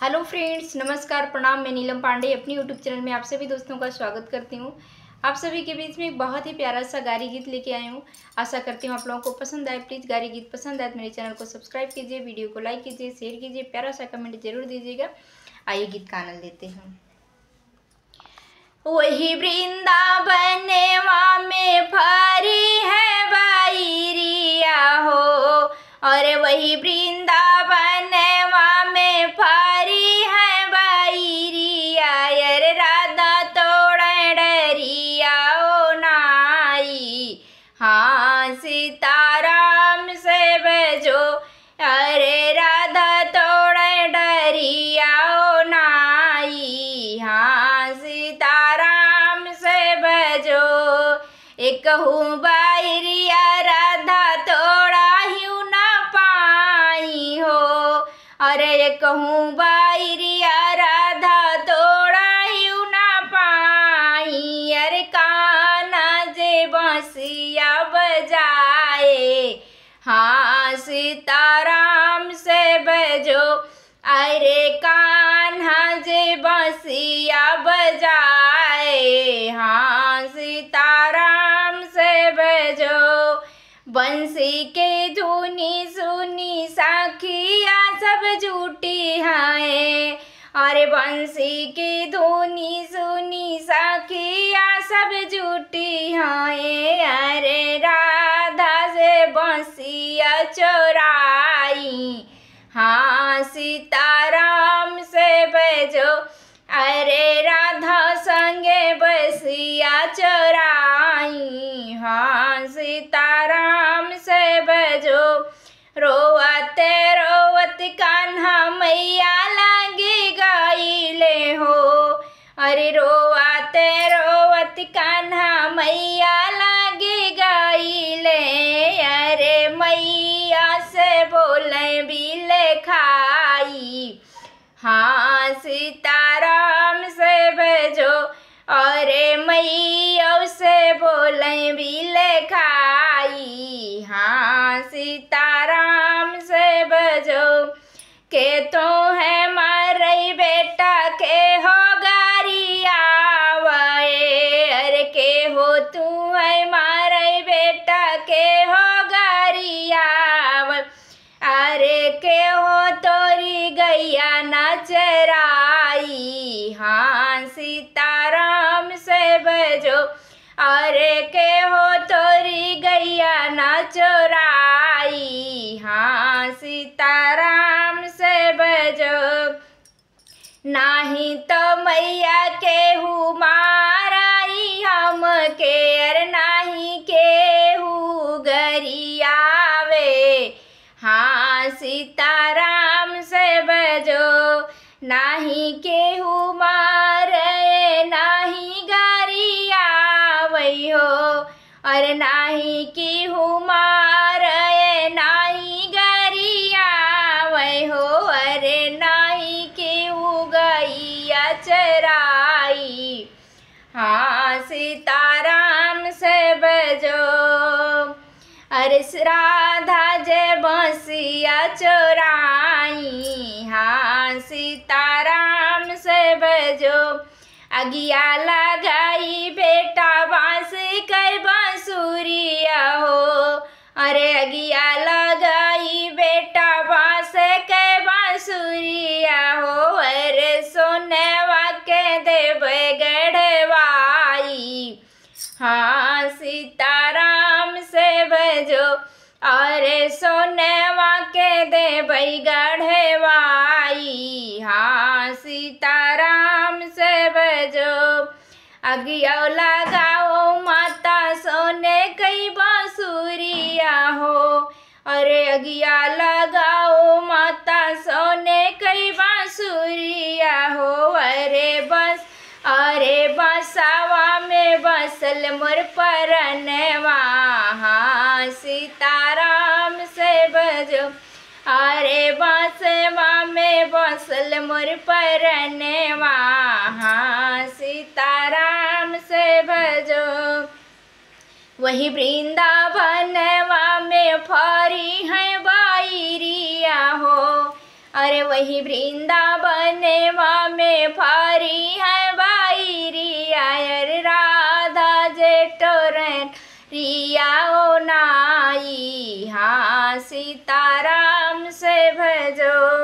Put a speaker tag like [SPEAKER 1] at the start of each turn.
[SPEAKER 1] Hello friends, नमस्कार, प्रणाम। मैं नीलम पांडे अपनी यूट्यूब चैनल में आप सभी दोस्तों का स्वागत करती हूँ। आप सभी के बीच में एक बहुत ही प्यारा सा गारी गीत लेके आई हूँ। आशा करती हूँ आप लोगों को पसंद आए। प्लीज़ गारी गीत पसंद आए तो मेरे चैनल को सब्सक्राइब कीजिए, वीडियो को लाइक कीजिए, शेयर कीजिए, प्यारा सा कमेंट जरूर दीजिएगा। आइए गीत का आनंद लेते हैं। वही वृंदावनवा में फरी है बाईरिया हो, और वही वृंदावनवा में फरी है बाईरिया। यार राधा तोड़ डरिया ओ नाई, हाँ सीताराम से बजो। अरे राधा तोड़ डरिया ओ नाई, हाँ सीताराम से बजो। एक हूँ बाईरिया राधा तोड़ा ही न पाई हो, अरे एक हूँ बाईरिया राधा तोड़ा ही न पाई। अरे कान्हा जे बांसिया बजाए, हाँ सीताराम से बजो। अरे कान्हा जे बांसिया बजाए, हाँ सीताराम से बजो। बंसी के धुनी सुनी साखिया सब झूठी हैं, अरे बंसी की धुनी सुनी साखिया सब झूठी हैं। अरे राधा से बंसिया चोराई, हाँ सीताराम से बजो। अरे राधा संगे बंसिया चोराई, हाँ सीताराम से बजो। रोवते रोवत कान्हा मैया लागी गाइले हो, अरे रोवते रोवत कान्हा मैया लागी गाइले। अरे मैया से बोले बिले खाई, हाँ सीताराम से बजो। अरे मैया से बोले बिले खाई, हाँ सीताराम से बजो। के तो है मारई बेटा के हो गारिया वे, अरे के हो तू है मारई बेटा के हो गारिया वे। अरे के हो तोरी गैया न चराई, हाँ सीताराम से बजो। अरे के हो तोरी गैया न चोराई, हाँ सीताराम से बजो। नाही तो मैया केहू माराई हम के, अर नाही केहू गरियावे, हाँ सीताराम से बजो। नाही केहू मारे नाही गरियावै हो, और नाही केहू मारे नाही गरियावै हो। अरे नाही केहू गैया चराई, हाँ सीताराम से बजो। अरे राधा जे बांसिया चोराई, हाँ सीताराम से बजो। अगिया लगाई बेटा बांस कर बांसुरिया हो, अरे अगिया लगाई बेटा बांस के बांसुरिया हो। अरे सोनेवा के देवे गढ़वाई, हाँ सीताराम से बजो। अरे सोनेवा के देवई गढ़वाई, हाँ सीताराम से बजो। अगिया लगाओ माता सोने कई बांसुरिया हो, अरे अगिया लगाओ माता सोने कई बांसुरिया हो। अरे बसावा में बसल मोर परनवा, हाँ सीताराम से बजो। अरे बांसवा में बसल मोर परनवा, हाँ सीताराम से भजो। वही वृंदावनवा में फरी है बाईरिया हो, अरे वही वृंदावन में फारी है बाईरी आयर राधा जेठोरन रिया ओ नाई। हाँ सीताराम से भजो